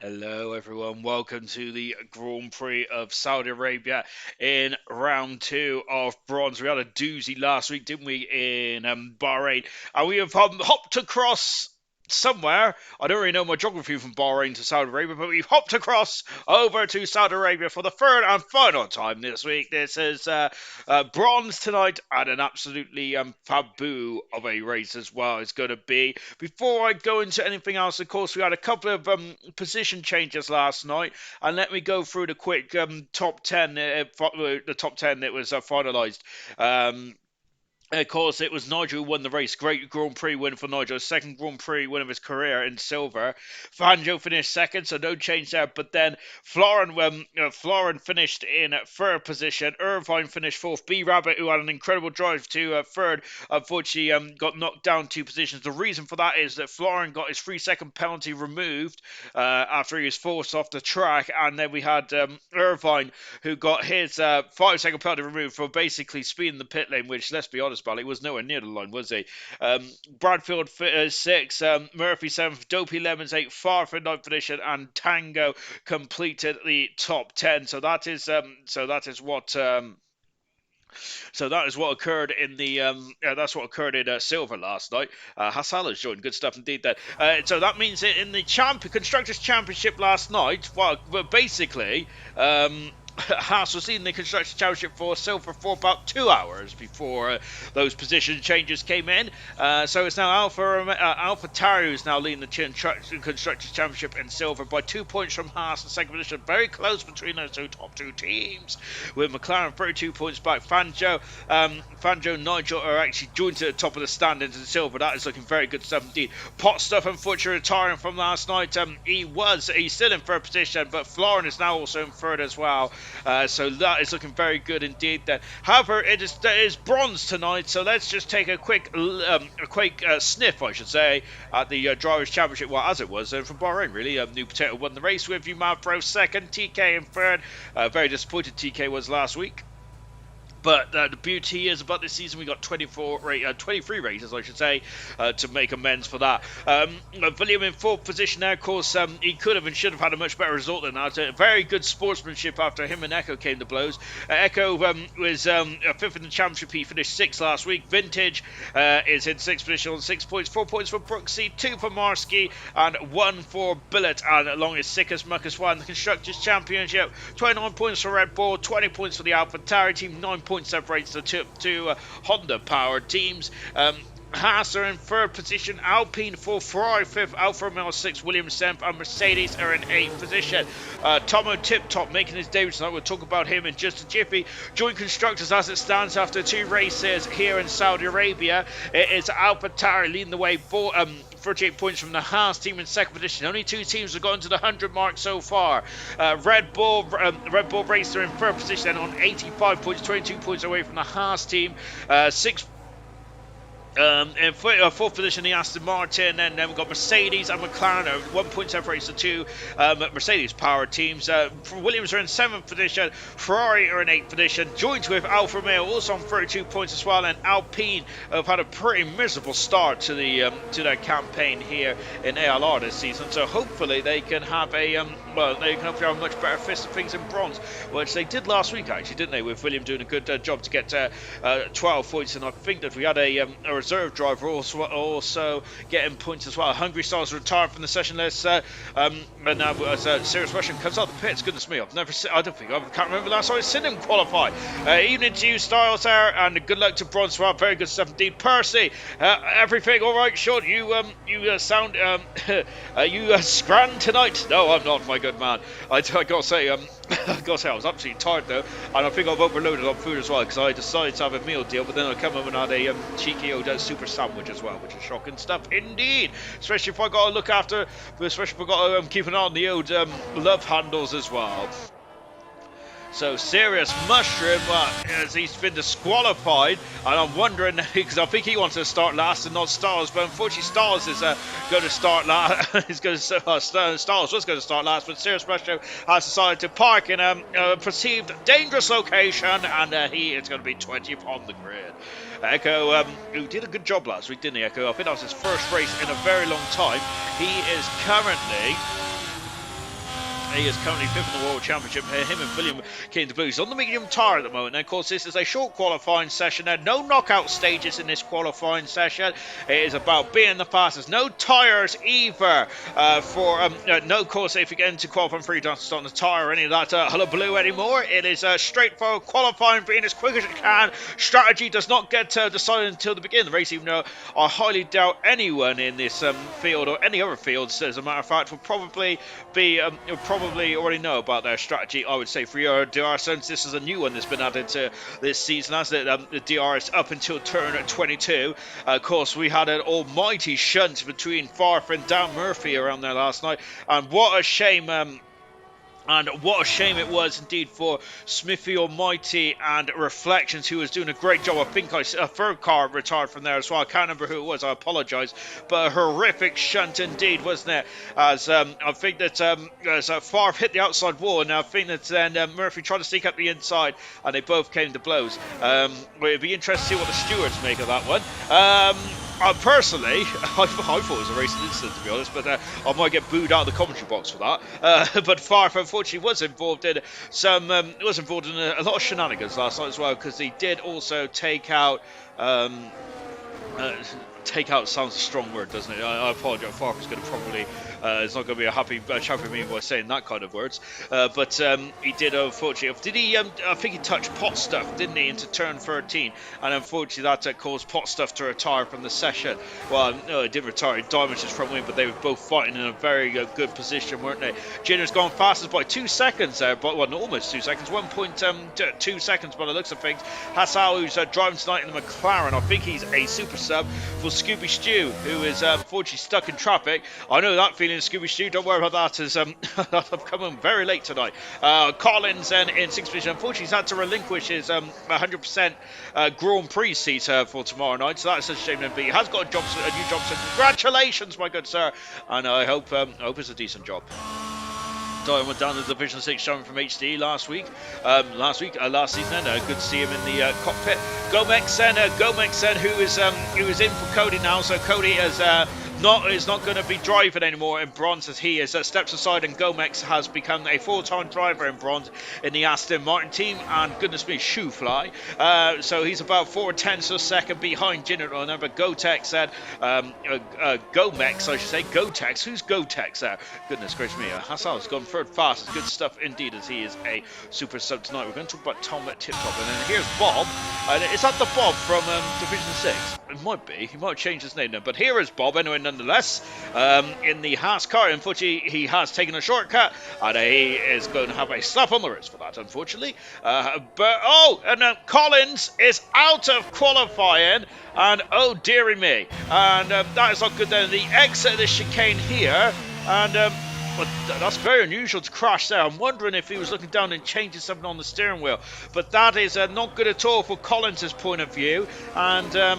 Hello, everyone. Welcome to the Grand Prix of Saudi Arabia in round two of bronze. We had a doozy last week, didn't we, in Bahrain? And we have hopped across somewhere. I don't really know my geography from Bahrain to Saudi Arabia, but we've hopped across over to Saudi Arabia for the third and final time this week. This is bronze tonight, and an absolutely faboo of a race as well. It's going to be. Before I go into anything else, of course, we had a couple of position changes last night, and let me go through the quick top 10, the top 10 that was finalised. Of course, it was Nigel who won the race. Great Grand Prix win for Nigel. Second Grand Prix win of his career in silver. Fangio finished second, so no change there. But then Florin finished in third position. Irvine finished fourth. B Rabbit, who had an incredible drive to third, unfortunately got knocked down two positions. The reason for that is that Florin got his 3-second penalty removed after he was forced off the track. And then we had Irvine, who got his 5-second penalty removed for basically speeding the pit lane, which, let's be honest, he was nowhere near the line, was he? Bradfield 6, Murphy 7th, Dopey Lemons 8, far for 9th position, and Tango completed the top 10. So that is what occurred in the that's what occurred in silver last night. Hassan has joined. Good stuff indeed. Then, so that means that in the constructors championship last night, well, basically. Haas was in the Construction Championship for silver for about 2 hours before those position changes came in. So it's now Alpha Tauri who's now leading the Constructors Championship in silver by 2 points from Haas in second position. Very close between those top two teams, with McLaren 32 points back. Fangio and Nigel are actually joined to the top of the standings in silver. That is looking very good stuff indeed. Pot Stuff, unfortunately, retiring from last night. He's still in third position, but Florin is now also in third as well. So that is looking very good indeed then. However, it is bronze tonight, so let's just take a quick sniff, I should say, at the Drivers' Championship, well, as it was from Bahrain, really. New Potato won the race with you, Mavro second, TK in third. Very disappointed TK was last week. But the beauty is about this season, we got 23 races, I should say, to make amends for that. William in fourth position there, of course, he could have and should have had a much better result than that. Very good sportsmanship after him and Echo came to blows. Echo was fifth in the championship. He finished sixth last week. Vintage is in sixth position on 6 points. 4 points for Brooksy, 2 for Marsky, and 1 for Billet. And along is Sickus Muckus won the Constructors' Championship. 29 points for Red Bull, 20 points for the Alpha Tauri team, 9 points separates the two Honda-powered teams. Haas are in third position, Alpine 4th, Ferrari 5th, Alfa Romeo 6th, Williams 7th, and Mercedes are in 8th position. Tomo Tip Top making his debut tonight. We'll talk about him in just a jiffy. Joint constructors as it stands after 2 races here in Saudi Arabia. It is Alpha Tauri leading the way, 38 points from the Haas team in second position. Only 2 teams have gotten to the 100 mark so far. Red Bull Racer in third position on 85 points, 22 points away from the Haas team. In fourth position, the Aston Martin, and then we've got Mercedes and McLaren, 1 point separates the two Mercedes power teams. Williams are in 7th position, Ferrari are in 8th position, joint with Alfa Romeo also on 32 points as well, and Alpine have had a pretty miserable start to their campaign here in ALR this season. So hopefully they can have a much better fist of things in bronze, which they did last week actually, didn't they? With William doing a good job to get 12 points, and I think that we had a reserve driver also getting points as well. Hungry Stars retired from the session list, and now as Serious Russian comes out of the pits. Goodness me, I can't remember the last time I've seen him qualify. Evening to you, Styles there, and good luck to Bronze as well. Very good stuff indeed. Percy, everything all right? Sean, you sound you scran tonight? No, I'm not, my good man. I gotta say, I was absolutely tired though, and I think I've overloaded on food as well because I decided to have a meal deal, but then I come home and had a cheeky old super sandwich as well, which is shocking stuff indeed. Especially if I got to look after, especially if I got to keep an eye on the old love handles as well. So Serious Mushroom, as he's been disqualified, and I'm wondering, because I think he wanted to start last and not Stars, but unfortunately Stars is going to start last. Stars was going to start last, but Serious Mushroom has decided to park in a perceived dangerous location, and he is going to be 20th on the grid. Echo, who did a good job last week, didn't he, Echo? I think that was his first race in a very long time. He is currently He is currently 5th in the World Championship. Him and William King the Blues on the medium tyre at the moment. And of course, this is a short qualifying session. There are no knockout stages in this qualifying session. It is about being the fastest. No tyres either. No course if you get into qualifying free, don't start on the tyre or any of that hullabaloo anymore. It is straightforward qualifying, being as quick as you can. Strategy does not get decided until the beginning of the race, even though I highly doubt anyone in this field or any other fields, as a matter of fact, will probably already know about their strategy. I would say for your DR, since this is a new one that's been added to this season, as the DR is up until turn 22. Of course, we had an almighty shunt between Farf and Dan Murphy around there last night, and what a shame. And what a shame it was indeed for Smithy Almighty and Reflections, who was doing a great job. I think a third car retired from there as well. I can't remember who it was. I apologise. But a horrific shunt indeed, wasn't it? As I think that Favre hit the outside wall, and I think that then Murphy tried to sneak up the inside, and they both came to blows. It'd be interesting to see what the stewards make of that one. Personally, I thought it was a racing incident, to be honest, but I might get booed out of the commentary box for that. But Farf, unfortunately, was involved in a lot of shenanigans last night as well, because he did also take out. Take out sounds a strong word, doesn't it? I apologise. Farf is going to probably it's not going to be a happy chat for me by saying that kind of words. But he did, unfortunately. Did he? I think he touched Pot Stuff, didn't he, into turn 13? And unfortunately, that caused Pot Stuff to retire from the session. Well, no, he did retire. He damaged his front wing, but they were both fighting in a very good position, weren't they? Ginner's gone fastest by 2 seconds there, but well, almost 2 seconds, 1.2 seconds by the looks of things. Hassel, who's driving tonight in the McLaren, I think he's a super sub for Scooby Stew, who is unfortunately stuck in traffic. I know that feeling, Scooby Stew. Don't worry about that, as I've come in very late tonight. Collins then in 6th position. Unfortunately, he's had to relinquish his 100% Grand Prix seat for tomorrow night, so that's a shame. But he has got a new job, so congratulations, my good sir. And I hope it's a decent job. I went down to the Division 6 showing from HD last season. Good to see him in the cockpit. Gomez, who is in for Cody now. So Cody is not going to be driving anymore in bronze, as he is steps aside, and Gomez has become a full-time driver in bronze in the Aston Martin team, and goodness me, shoe fly. So he's about 4/10 of a second behind General number Gotex said. Gomez, I should say. Gotex. Who's Gotex there? Goodness gracious me. Hassan's gone third fast. Good stuff indeed, as he is a super sub tonight. We're going to talk about Tom at Tip Top, and then here's Bob. Is that the Bob from Division 6? It might be. He might change his name now, but here is Bob anyway, nonetheless, in the Haas car. Unfortunately, he has taken a shortcut, and he is going to have a slap on the wrist for that, unfortunately. Collins is out of qualifying, and oh dearie me, and that is not good. Then the exit of the chicane here, and but that's very unusual to crash there. I'm wondering if he was looking down and changing something on the steering wheel, but that is not good at all for Collins' point of view, and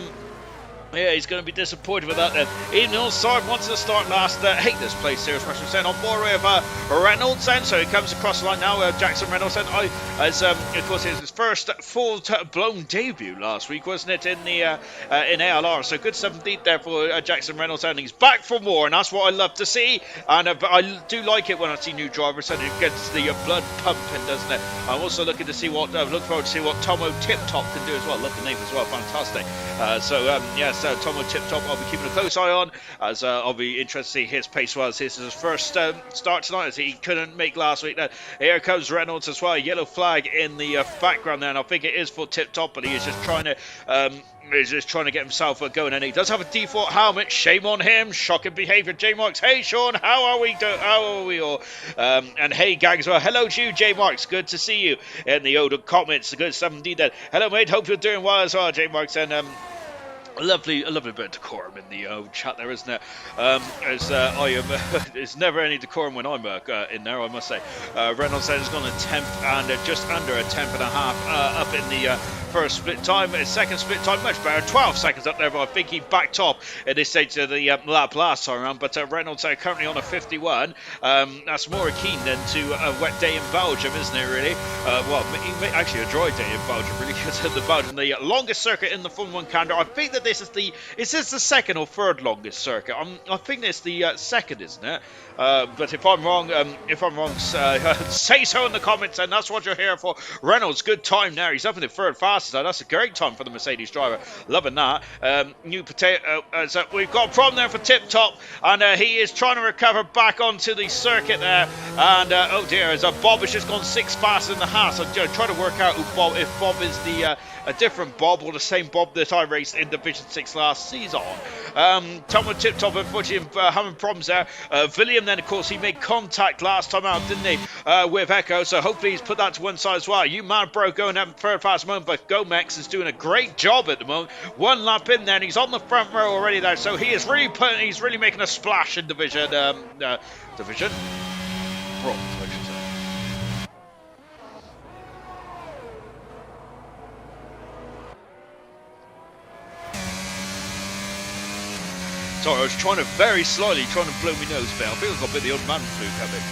yeah, he's going to be disappointed with that then. Even though Sarge wants to start last, hate this place here, especially saying on board with Reynolds then, so he comes across the line now, Jackson Reynolds then, of course it was his first full-blown debut last week, wasn't it, in the in ALR, so good stuff indeed there for Jackson Reynolds, and he's back for more, and that's what I love to see, and but I do like it when I see new drivers, and it gets the blood pumping, doesn't it? I'm also looking to see what, look forward to see what Tomo Tip Top can do as well. Love the name as well, fantastic. Yes, Tomo Tip Top I'll be keeping a close eye on, as I'll be interested to see his pace well, as this is his first start tonight, as he couldn't make last week. Here comes Reynolds as well, yellow flag in the background there, and I think it is for Tip Top, but he is just trying to get himself going, and he does have a default helmet. Shame on him. Shocking behaviour. J Marks. Hey Sean, how are we all? And hey gang as well. Hello to you, J Marks. Good to see you in the older comments. Good stuff indeed. Then hello mate. Hope you're doing well as well, J Marks. And a lovely bit of decorum in the chat there, isn't it? There's never any decorum when I'm in there, I must say. Reynolds said it's gone a tenth and just under a tenth and a half up in the first split time. His second split time much better, 12 seconds up there, but I think he backed off at this stage of the lap last time around. But Reynolds currently on a 51. That's more akin than to a wet day in Belgium, isn't it, really? Well, actually a dry day in Belgium, really, because the Belgium, the longest circuit in the Formula 1 calendar. I think that this is the second or third longest circuit. I think it's the second, isn't it? But if I'm wrong, say so in the comments, and that's what you're here for. Reynolds, good time there. He's up in the third fastest. That's a great time for the Mercedes driver. Loving that. New potato. So we've got a problem there for Tip Top, and he is trying to recover back onto the circuit there. And oh dear, as Bob has just gone 6 faster than the Haas. I'm trying to work out if Bob is a different Bob or the same Bob that I raced in Division 6 last season. Tom with Tip Top, unfortunately, having problems there. William, then, of course, he made contact last time out, didn't he, with Echo, so hopefully he's put that to one side as well. You Mad Bro going up third fast moment, but Gomex is doing a great job at the moment. 1 lap in there, and he's on the front row already there, so he's really making a splash in Division Bronze, I should say. Sorry, I was trying to blow my nose, but I feel like I've got a bit of the old man flu coming.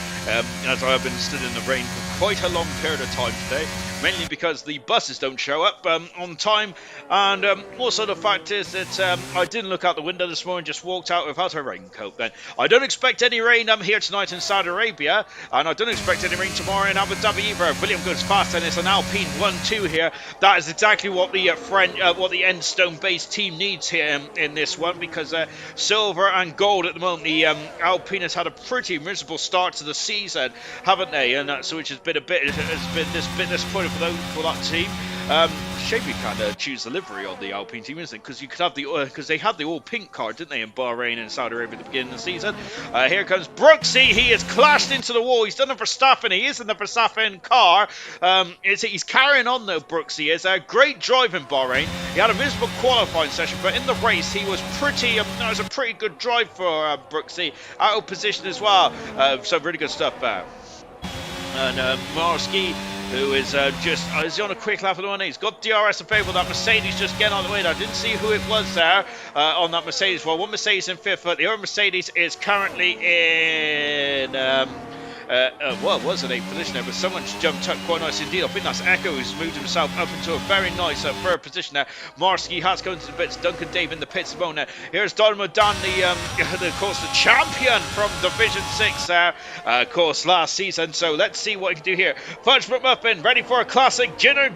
As I have been stood in the rain for quite a long period of time today, mainly because the buses don't show up on time, and also the fact is that I didn't look out the window this morning, just walked out without a raincoat. Then I don't expect any rain here tonight in Saudi Arabia, and I don't expect any rain tomorrow in Abu Dhabi either. William goes fast, and it's an Alpine 1-2 here. That is exactly what the Endstone-based team needs here in this one, because silver and gold at the moment. The Alpine has had a pretty miserable start to the season, haven't they? And so which has been disappointing for that team. Shame you can't choose the livery on the Alpine team, isn't it? Because you could have because they had the all pink card, didn't they, in Bahrain and Saudi Arabia at the beginning of the season. Here comes Brooksy. He has clashed into the wall. He's done it for Verstappen. He is in the Verstappen car. He's carrying on though. Brooksy is a great drive in Bahrain. He had a miserable qualifying session, but in the race he was pretty. That was a pretty good drive for Brooksy. Out of position as well. So really good stuff there. And Marsky, who is is he on a quick lap of the one? He's got DRS in favour. That Mercedes just getting on the way. I didn't see who it was there on that Mercedes. Well, one Mercedes in fifth, but the other Mercedes is currently in well, it was an 8th position there, but someone's jumped up quite nice indeed. I think that's Echo, who's moved himself up into a very nice third position there. Marsky has gone to the bits. Duncan Dave in the pits at the moment. Here's Dynamo Dan, of course, the champion from Division 6 there, of course, last season. So let's see what he can do here. Fudge McMuffin, ready for a classic. Jinner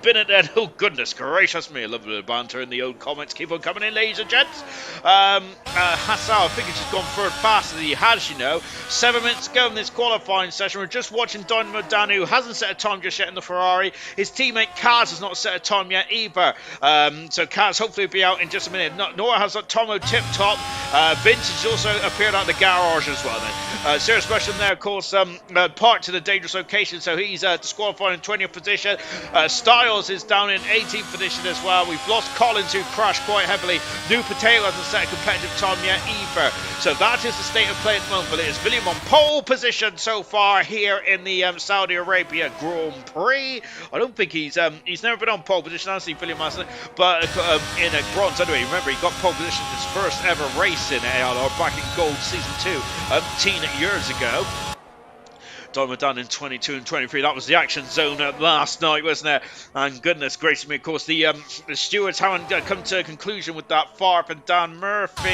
Bennett. Oh, goodness gracious me. I love a bit of banter in the old comments. Keep on coming in, ladies and gents. Hassan, I think he's just gone third faster than he has, 7 minutes ago in this qualifying session. We're just watching Dynamo Dan, who hasn't set a time just yet in the Ferrari. His teammate Kaz has not set a time yet either. So Kaz hopefully will be out in just a minute. Nor has Tomo Tip Top. Vintage also appeared out of the garage as well then. Serious question there, of course, parked in a dangerous location, so he's disqualified in 20th position. Styles is down in 18th position as well. We've lost Collins, who crashed quite heavily. New Potato hasn't set a competitive time yet either. So that is the state of play at the moment, but it is William on pole position so far here in the Saudi Arabia Grand Prix. I don't think he's never been on pole position, honestly, William hasn't, but in a bronze anyway. Remember, he got pole position in his first ever race in ALR back in Gold Season 2 10 years ago. Dynamo Dan in 22 and 23. That was the action zone last night, wasn't it? And goodness gracious me, of course, the stewards haven't come to a conclusion with that. Farp and Dan Murphy.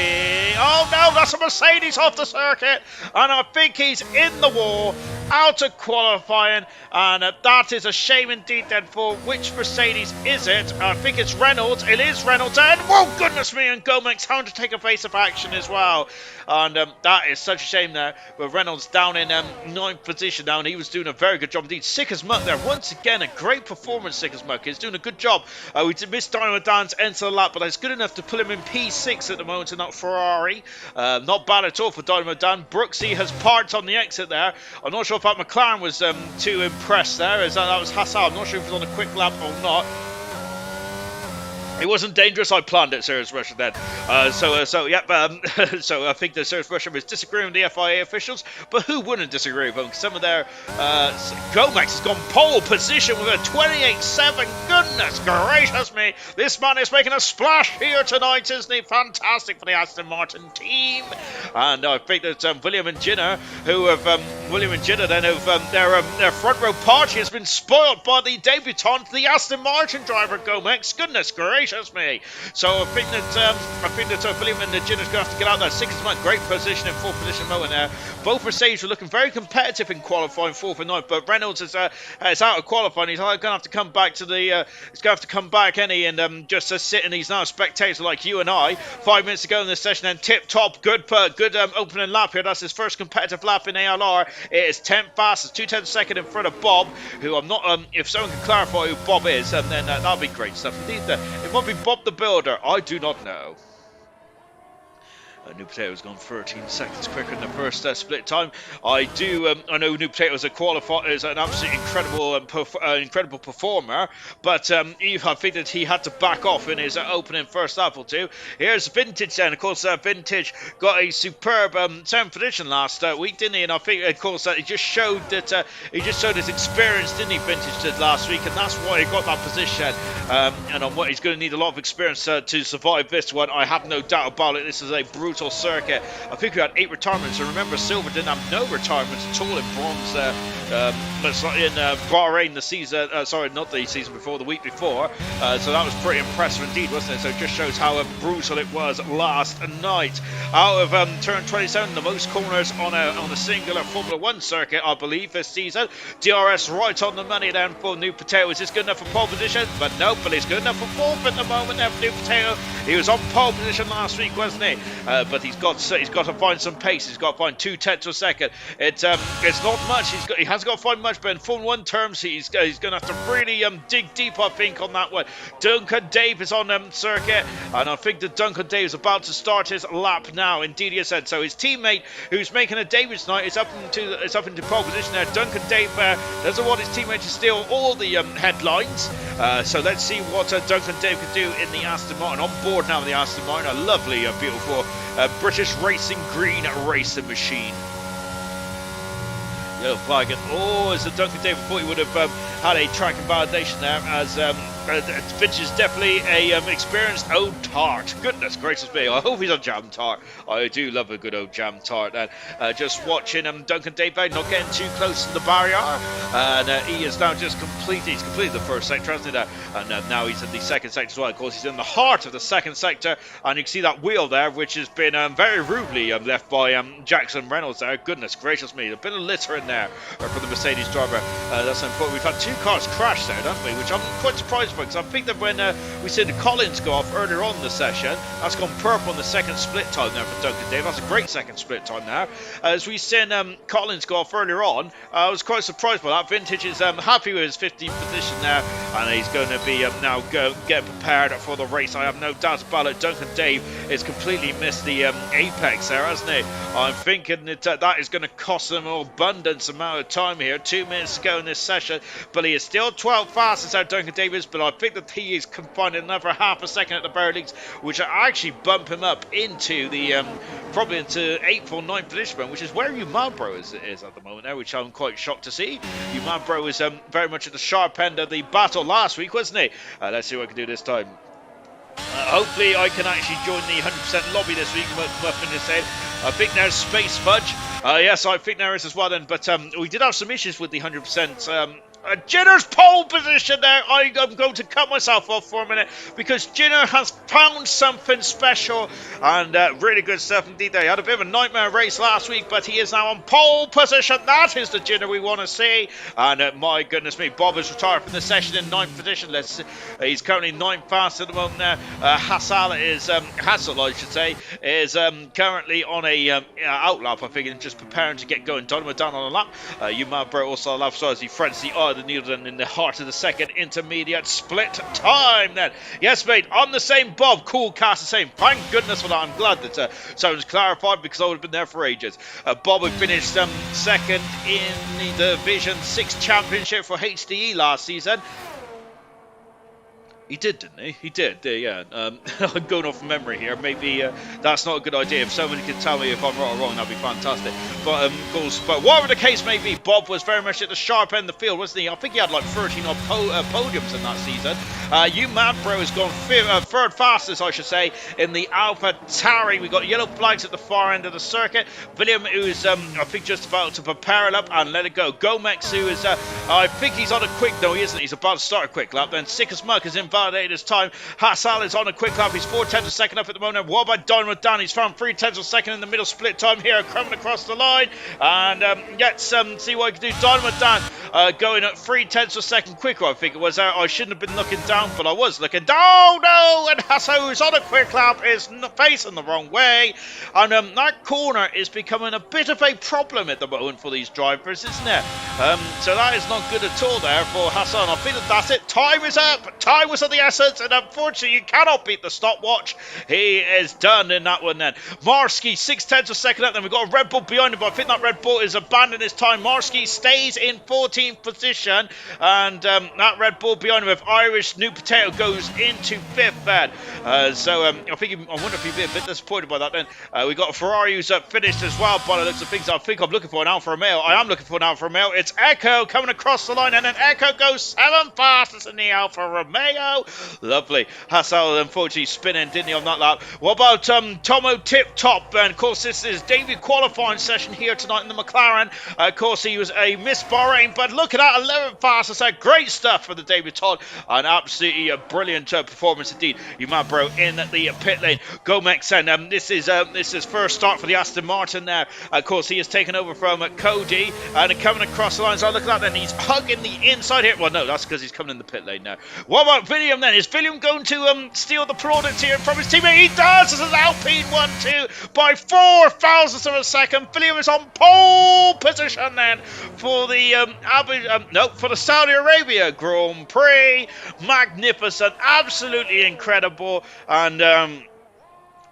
Oh no, that's a Mercedes off the circuit, and I think he's in the wall, out of qualifying, and that is a shame indeed. Then for which Mercedes is it? I think it's Reynolds. It is Reynolds, and whoa, goodness me, and Gomex having to take a face-off action as well, and that is such a shame there. But Reynolds down in 9th position now, and he was doing a very good job indeed. Sick as Muck there, once again, a great performance. Sick as Muck is doing a good job. We did miss Dynamo Dan's enter the lap, but it's good enough to pull him in P6 at the moment in that Ferrari. Not bad at all for Dynamo Dan. Brooksy has parked on the exit there. I'm not sure if that McLaren was too impressed there, as that was Hassan. I'm not sure if he was on a quick lap or not. It wasn't dangerous. I planned it, Serious Russia. Then, yep. So I think the Serious Russia was disagreeing with the FIA officials, but who wouldn't disagree with them? Some of their Gomex has gone pole position with a 28.7. Goodness gracious me! This man is making a splash here tonight, isn't he? Fantastic for the Aston Martin team. And I think that William and Ginner, their front row party has been spoiled by the debutant, the Aston Martin driver Gomex. Goodness gracious me! So I think that William and Ginner's going to have to get out there. Sixth man, great position in fourth position moment there. Both Mercedes were looking very competitive in qualifying, fourth and ninth, but Reynolds is out of qualifying. He's going to have to come back to the. He's going to have to come back, and just sit and he's now a spectator like you and I. 5 minutes to go in this session, and tip top, good opening lap here. That's his first competitive lap in ALR. It is 10th fastest, 2/10 second in front of Bob, who I'm not. If someone can clarify who Bob is, then that'll be great stuff. Indeed, it might be Bob the Builder. I do not know. New Potato's gone 13 seconds quicker in the first split time. I know New Potato is an absolutely incredible performer, but I think that he had to back off in his opening first lap or two. Here's Vintage then. Of course, Vintage got a superb 7th position last week, didn't he? And I think, of course, he just showed his experience, didn't he? Vintage did last week, and that's why he got that position. And on what he's going to need a lot of experience to survive this one. I have no doubt about it. This is a brutal circuit. I think we had 8 retirements, and remember, Silver didn't have no retirements at all in bronze in Bahrain the season, not the season before, the week before, so that was pretty impressive indeed, wasn't it? So it just shows how brutal it was last night. Out of turn 27, the most corners on a singular Formula 1 circuit, I believe, this season. DRS right on the money then for New Potato. Is this good enough for pole position? But no, but it's good enough for fourth at the moment there for New Potato. He was on pole position last week, wasn't he? But he's got to find some pace. He's got to find 2/10 a second. It's not much. He hasn't got to find much, but in Formula 1 terms, he's going to have to really dig deep, I think, on that one. Duncan Dave is on circuit, and I think that Duncan Dave is about to start his lap now. Indeed, he said so. His teammate, who's making a debut tonight, is up into pole position there. Duncan Dave doesn't want his teammate to steal all the headlines. So let's see what Duncan Dave can do in the Aston Martin. On board now with the Aston Martin, a lovely, beautiful British Racing Green racing machine. Yellow flag, and as the Duncan David thought he would have had a track validation there, as Finch is definitely a experienced old tart. Goodness gracious me, I hope he's a jam tart. I do love a good old jam tart. And just watching Duncan David not getting too close to the barrier, and he is now just completed the first sector, hasn't he? And now he's in the second sector as well. Of course, he's in the heart of the second sector, and you can see that wheel there, which has been very rudely left by Jackson Reynolds there. Goodness gracious me, there's been a litter in there for the Mercedes driver. That's important. We've had 2 cars crash there, haven't we? Which I'm quite surprised by, because I think that when we see the Collins go off earlier on in the session, that's gone purple in the second split time there for Duncan Dave. That's a great second split time now. As we seen Collins go off earlier on, I was quite surprised by that. Vintage is happy with his 15th position there, and he's going to be now getting prepared for the race. I have no doubt about it. Duncan Dave has completely missed the apex there, hasn't he? I'm thinking that that is going to cost them an abundance amount of time here. 2 minutes to go in this session, but he is still 12th fastest out Duncan Davis, but I think that he is confined another half a second at the very least, which will actually bump him up into the probably into 8th or 9th position, which is where Umabro is at the moment there, which I'm quite shocked to see. Umabro is very much at the sharp end of the battle last week, wasn't he? Let's see what I can do this time. Hopefully I can actually join the 100% lobby this week, Muffin is saying. I think there's space fudge. Yes, I think there is as well then, but we did have some issues with the 100%. Jenner's pole position there. I'm going to cut myself off for a minute, because Jenner has found something special, and really good stuff indeed there. He had a bit of a nightmare race last week, but he is now on pole position. That is the Jenner we want to see, and my goodness me, Bob has retired from the session in 9th position. He's currently 9th fast at the moment there. Hassel I should say, is currently on a outlap, I think, and just preparing to get going. Donovan down on a lap. Umabro also on a lap, so as he fronts the eye of the needle in the heart of the second intermediate split time then. Yes, mate, I'm the same Bob. Cool cast the same. Thank goodness for that. I'm glad that someone's clarified, because I would have been there for ages. Bob had finished second in the Division 6 Championship for HDE last season. He did, didn't he? He did, yeah. I'm going off memory here. Maybe that's not a good idea. If somebody could tell me if I'm right or wrong, that'd be fantastic. But of course, but whatever the case may be, Bob was very much at the sharp end of the field, wasn't he? I think he had like 13 odd podiums in that season. You Mad Bro has gone third fastest, I should say, in the Alpha Tauri. We got yellow flags at the far end of the circuit. William, who's I think just about to prepare it up and let it go. Gomex, who is I think he's on a quick. No, he isn't. He's about to start a quick lap. Then Sick as Muck is invalidated his time. Hassal is on a quick lap. He's 4/10 a second up at the moment. What about Dynamo Dan? He's found 3/10 a second in the middle split time here, coming across the line. And let's see what I can do. Dynamo Dan going at 3/10 a second quicker, I think it was. I shouldn't have been looking down, but I was looking down. Oh no! And Hassel, who's on a quick lap, is facing the wrong way. And that corner is becoming a bit of a problem at the moment for these drivers, isn't it? So that is not good at all there for Hassan. I feel that that's it. Time is up. Time was of the essence, and unfortunately, you cannot beat the stopwatch. He is done in that one then. Marsky, 6/10 a second up. Then we've got a Red Bull behind him, but I think that Red Bull is abandoning his time. Marsky stays in 14th position, and that Red Bull behind him with Irish New Potato goes into 5th then. I wonder if he'd be a bit disappointed by that then. We got a Ferrari who's finished as well by the looks of things. I think I'm looking for an Alfa Romeo. I am looking for an Alfa Romeo. It's Echo coming across the line, and then Echo goes 7th fastest in the Alfa Romeo. Lovely. Hassel unfortunately spinning, didn't he, on that lap? What about Tomo Tip Top? And of course, this is David qualifying session here tonight in the McLaren. Of course, he was a Miss Bahrain, but look at that, 11th fastest. Great stuff for the David Todd. An absolutely brilliant performance indeed. You man, bro, in the pit lane. Gomex, and this is first start for the Aston Martin there. Of course, he has taken over from Cody, and coming across the lines. Oh, look at that, then he's hugging the inside here. Well, no, that's because he's coming in the pit lane now. What about William then? Is William going to steal the plaudits here from his teammate? He does! This is Alpine 1-2 by 4 thousandths of a second. William is on pole position then for the for the Saudi Arabia Grand Prix. Magnificent, absolutely incredible, and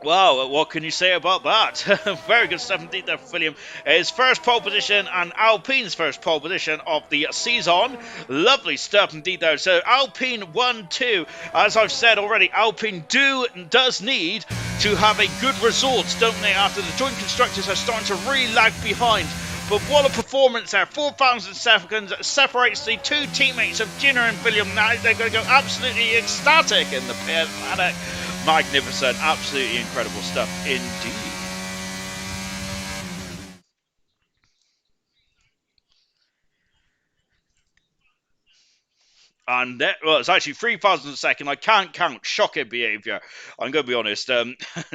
wow, what can you say about that? Very good stuff indeed there for William. His first pole position and Alpine's first pole position of the season. Lovely stuff indeed there. So Alpine 1-2. As I've said already, Alpine does need to have a good result, don't they, after the joint constructors are starting to really lag behind. But what a performance there. 4,000 seconds separates the two teammates of Ginner and William. Now they're going to go absolutely ecstatic in the pit. Magnificent, absolutely incredible stuff indeed. And well, it's actually 3,000 a second. I can't count. Shocking behaviour. I'm going to be honest.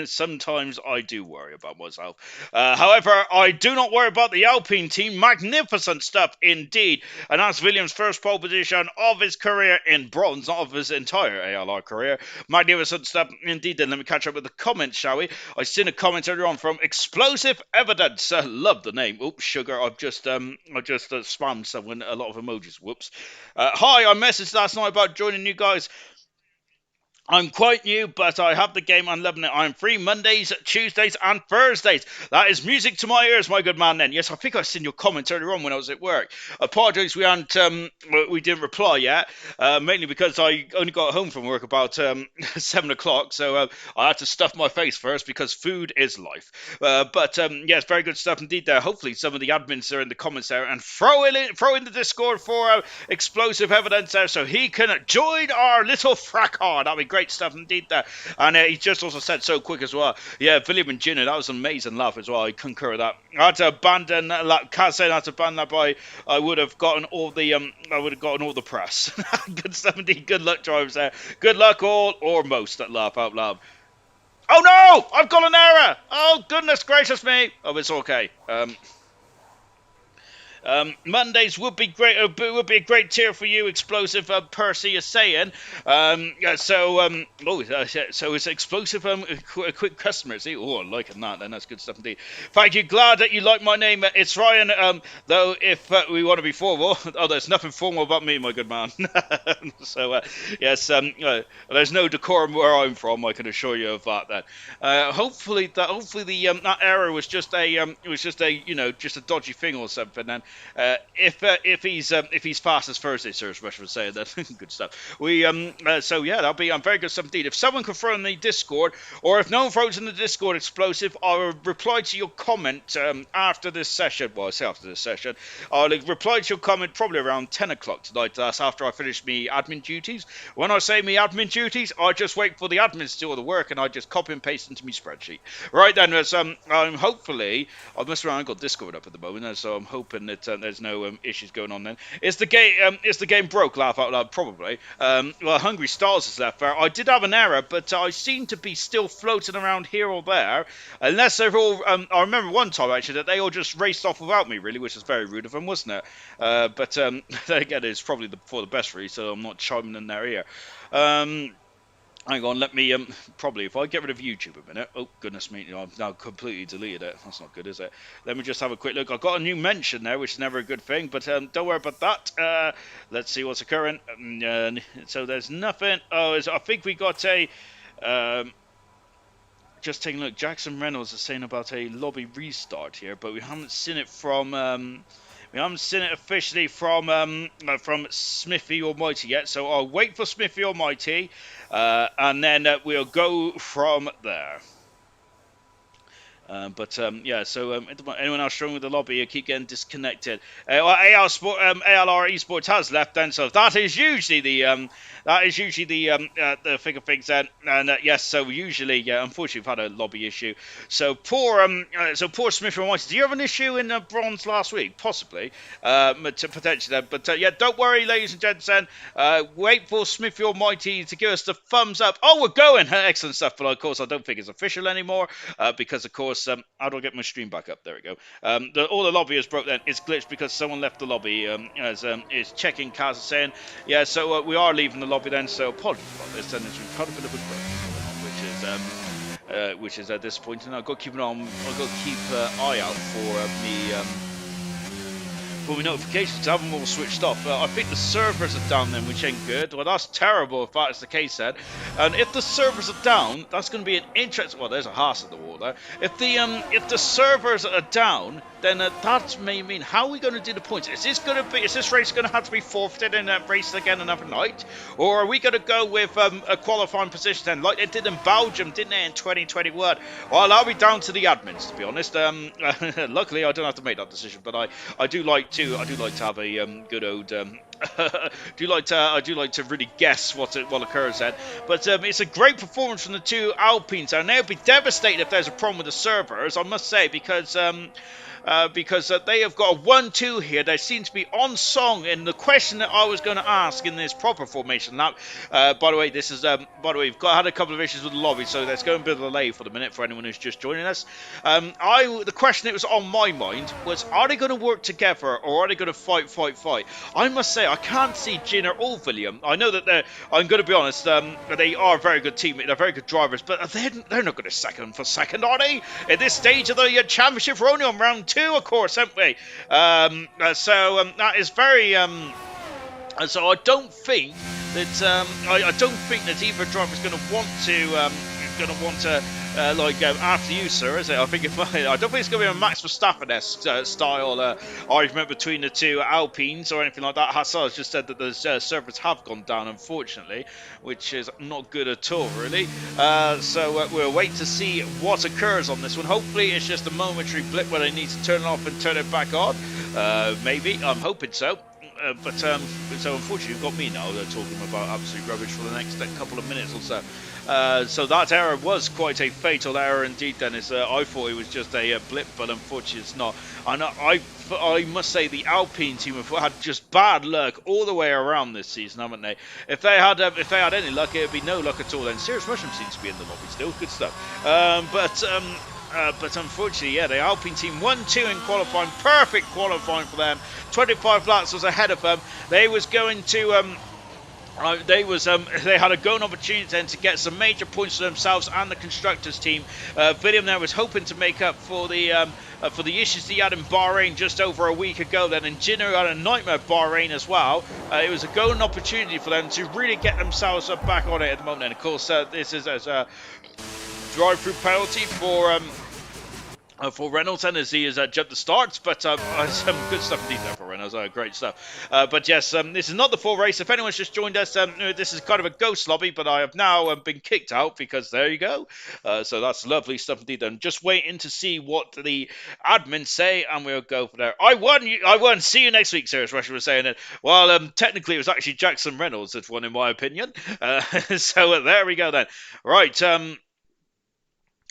Sometimes I do worry about myself. However, I do not worry about the Alpine team. Magnificent stuff indeed. And that's Williams' first pole position of his career in bronze, not of his entire ALR career. Magnificent stuff indeed. Then let me catch up with the comments, shall we? I seen a comment earlier on from Explosive Evidence. Love the name. Oops, sugar. I've just spammed someone a lot of emojis. Whoops. Hi, I messaged last night about joining you guys. I'm quite new, but I have the game. I'm loving it. I'm free Mondays, Tuesdays, and Thursdays. That is music to my ears, my good man. Then, yes, I think I've seen your comments earlier on when I was at work. Apologies, we didn't reply yet, mainly because I only got home from work about 7 o'clock, so I had to stuff my face first because food is life. But yes, very good stuff indeed there. Hopefully, some of the admins are in the comments there and throw in the Discord for Explosive Evidence there, so he can join our little fracas. That'd be great stuff indeed there. And he just also said so quick as well. Yeah, William and Ginner, that was an amazing laugh as well. I concur with that. I had to abandon that. Kaz said I had to abandon that by I would have gotten all the press. Good stuff indeed. Good luck, drivers there. Good luck all or most that laugh out loud. Oh no! I've got an error! Oh goodness gracious me! Oh, it's okay. Mondays would be great. Would be a great tier for you, Explosive. Percy is saying. So it's Explosive. Quick customers. Oh, I'm liking that. Then that's good stuff indeed. Thank you. Glad that you like my name. It's Ryan. Though if we want to be formal, there's nothing formal about me, my good man. So yes, there's no decorum where I'm from. I can assure you of that. Then hopefully the that error was just a just a dodgy thing or something. Then. if he's fast as Thursday, Sir Rush was saying that. Good stuff. So yeah, that'll be very good stuff indeed. If someone can throw in the Discord, or if no one throws in the Discord explosive, I'll reply to your comment after this session. Well, I say after this session. I'll reply to your comment probably around 10 o'clock tonight. That's after I finish me admin duties. When I say me admin duties, I just wait for the admins to do all the work, and I just copy and paste into my spreadsheet. Right then, I'm hopefully, I've messed around, I've got Discord up at the moment, so I'm hoping that there's no issues going on then. Is the game broke? Laugh out loud, probably. Well, Hungry Stars is left there. I did have an error, but I seem to be still floating around here or there, unless they're all, I remember one time actually that they all just raced off without me, really, which is very rude of them, wasn't it? But then again, it's probably for the best, really, so I'm not chiming in their ear. Hang on, let me, probably, if I get rid of YouTube a minute, oh, goodness me, I've now completely deleted it, that's not good, is it? Let me just have a quick look. I've got a new mention there, which is never a good thing, but don't worry about that. Let's see what's occurring. So there's nothing. Oh, I think we got a, just taking a look, Jackson Reynolds is saying about a lobby restart here, but we haven't seen it from, we haven't seen it officially from Smithy Almighty yet, so I'll wait for Smithy Almighty, and then we'll go from there. Yeah, so anyone else struggling with the lobby, you keep getting disconnected. ALR Esports has left then, so that is usually the figure things then. And yes, so usually, yeah, unfortunately we've had a lobby issue. So poor Smith Almighty. Do you have an issue in bronze last week? Possibly, potentially. But yeah, don't worry, ladies and gents. Wait for Smith Almighty to give us the thumbs up. Oh, we're going! Excellent stuff. But of course, I don't think it's official anymore because of course. How do I get my stream back up? There we go. All the lobby is broke then. It's glitched because someone left the lobby. Is checking Kaz saying, yeah, so we are leaving the lobby then, so apologies about this. And there's quite a bit of a break, which is disappointing. I've got to keep an eye out for me. For my notifications, to have them all switched off. I think the servers are down then, which ain't good. Well, that's terrible if that's the case then. And if the servers are down, that's going to be an interesting. Well, there's a horse in the wall there. If the servers are down, then that may mean how are we going to do the points? Is this race going to have to be forfeited in that race again another night, or are we going to go with a qualifying position then, like they did in Belgium, didn't they, in 2021? Well, I'll be down to the admins, to be honest. Luckily, I don't have to make that decision, but I do like to have a good old. I do like to really guess what occurs then. But it's a great performance from the two Alpines, and they'll be devastated if there's a problem with the servers, I must say, because they have got a 1-2 here. They seem to be on song in the question that I was going to ask in this proper formation lap. By the way, we've had a couple of issues with the lobby, so there's going to be a delay for the minute for anyone who's just joining us. The question that was on my mind was, are they going to work together or are they going to fight? I must say, I can't see Gina or William. I know that I'm going to be honest, they are a very good teammate, they're very good drivers, but they're not going to second for second, are they? At this stage of the championship, we're only on round 2, of course, haven't we? That is very. So I don't think that I don't think that either driver is going to want to. After you, sir, is it? I don't think it's going to be a Max Verstappen-esque style argument between the two Alpines or anything like that. Hassan has just said that the servers have gone down, unfortunately, which is not good at all, really. So we'll wait to see what occurs on this one. Hopefully, it's just a momentary blip where they need to turn it off and turn it back on. Maybe. I'm hoping so. So unfortunately, you've got me now talking about absolute rubbish for the next couple of minutes or so. So that error was quite a fatal error indeed, Dennis. I thought it was just a blip, but unfortunately it's not. And I must say the Alpine team have had just bad luck all the way around this season, haven't they? If they had any luck, it would be no luck at all. Then Serious Mushroom seems to be in the lobby still. Good stuff. But unfortunately, yeah, the Alpine team 1-2 in qualifying, perfect qualifying for them. 25 laps was ahead of them. They was going to they had a golden opportunity then to get some major points for themselves and the constructors team. William there was hoping to make up for the issues he had in Bahrain just over a week ago then, and Gino had a nightmare Bahrain as well. It was a golden opportunity for them to really get themselves back on it at the moment. And of course, this is as a drive-through penalty for For Reynolds and as he has jumped the starts, but some good stuff indeed there for Reynolds. Great stuff. But yes, this is not the full race. If anyone's just joined us, this is kind of a ghost lobby, but I have now been kicked out because there you go. So that's lovely stuff indeed. I'm just waiting to see what the admins say, and we'll go for there. I won. I won. See you next week, Serious Russia was saying it. Well, technically, it was actually Jackson Reynolds that won, in my opinion. So there we go then. Right.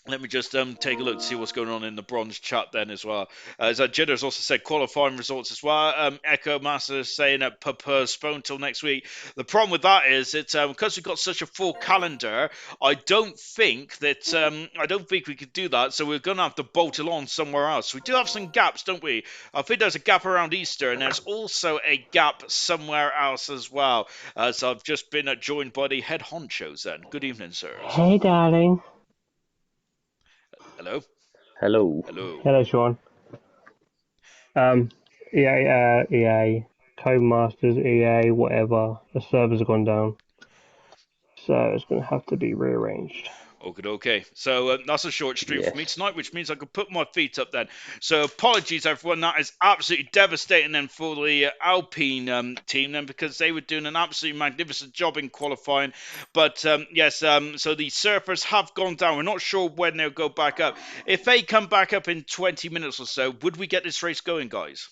Let me just take a look to see what's going on in the bronze chat then as well. As Jitter's also said, qualifying results as well. Echo Master saying that postponed till next week. The problem with that is it's because we've got such a full calendar. I don't think we could do that. So we're gonna have to bolt it on somewhere else. We do have some gaps, don't we? I think there's a gap around Easter, and there's also a gap somewhere else as well. So I've just been joined by the head honchos. Then good evening, sirs. Hey, darling. Hello. Hello. Hello. Hello, Sean. EA, Codemasters, EA, whatever. The servers have gone down. So it's going to have to be rearranged. Okay. So that's a short stream for me Yes. tonight, which means I could put my feet up then. So apologies, everyone. That is absolutely devastating then for the Alpine team then, because they were doing an absolutely magnificent job in qualifying. But yes, so the surfers have gone down. We're not sure when they'll go back up. If they come back up in 20 minutes or so, would we get this race going, guys?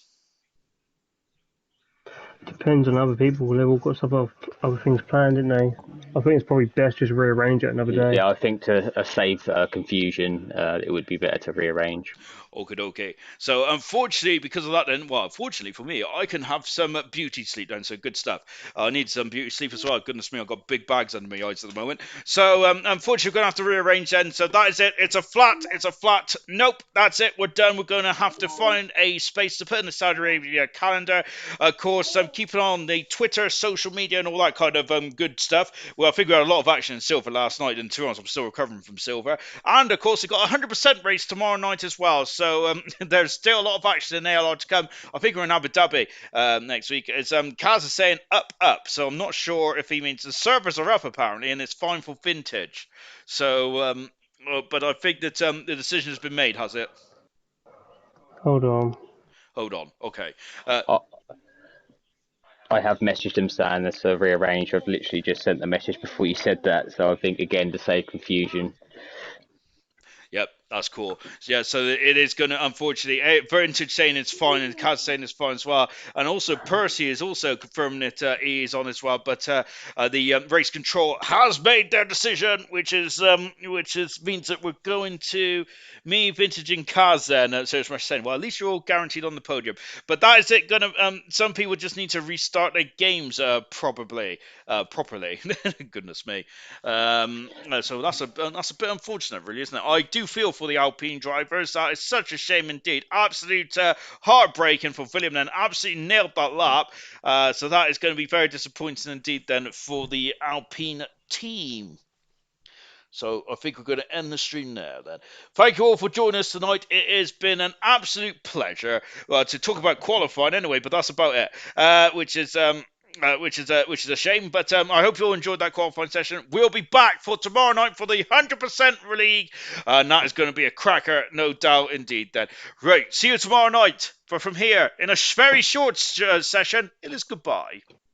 Depends on other people. They've all got some other things planned, didn't they? I think it's probably best just rearrange it another day. Yeah, I think to save confusion, it would be better to rearrange. Okay. So unfortunately, because of that, then, well, fortunately for me, I can have some beauty sleep then. So good stuff. I need some beauty sleep as well. Goodness me, I've got big bags under my eyes at the moment. So unfortunately, we're gonna have to rearrange then. So that is it. It's a flat. It's a flat. Nope, that's it. We're done. We're gonna have to find a space to put in the Saudi Arabia calendar. Of course, keep an eye on the Twitter, social media, and all that kind of good stuff. Well, I think we had a lot of action in silver last night, and to be honest, I'm still recovering from silver. And of course, we've got a 100% race tomorrow night as well. So there's still a lot of action in ALR to come. I think we're in Abu Dhabi next week. It's Kaz is saying up. So I'm not sure if he means the servers are up apparently, and it's fine for vintage. So, but I think that the decision has been made, has it? Hold on. Hold on. Okay. I have messaged him saying this rearrange. I've literally just sent the message before you said that, so I think again to save confusion. Yep, that's cool. Yeah, so it is going to, unfortunately, Vintage saying it's fine and Kaz saying it's fine as well. And also, Percy is also confirming that he is on as well. But the race control has made their decision, which means that we're going to me, Vintage, and Kaz then. So it's much saying, well, at least you're all guaranteed on the podium. But that is it. Some people just need to restart their games properly. Goodness me. So that's a bit unfortunate, really, isn't it? I do feel for the Alpine drivers. That is such a shame indeed. Absolute heartbreaking for William then. Absolutely nailed that lap. So that is going to be very disappointing indeed then for the Alpine team. So I think we're going to end the stream there then. Thank you all for joining us tonight. It has been an absolute pleasure to talk about qualifying anyway, but that's about it. Which is a shame, but I hope you all enjoyed that qualifying session. We'll be back for tomorrow night for the 100% league, and that is going to be a cracker, no doubt indeed. Then, right, see you tomorrow night. But from here, in a very short session, it is goodbye.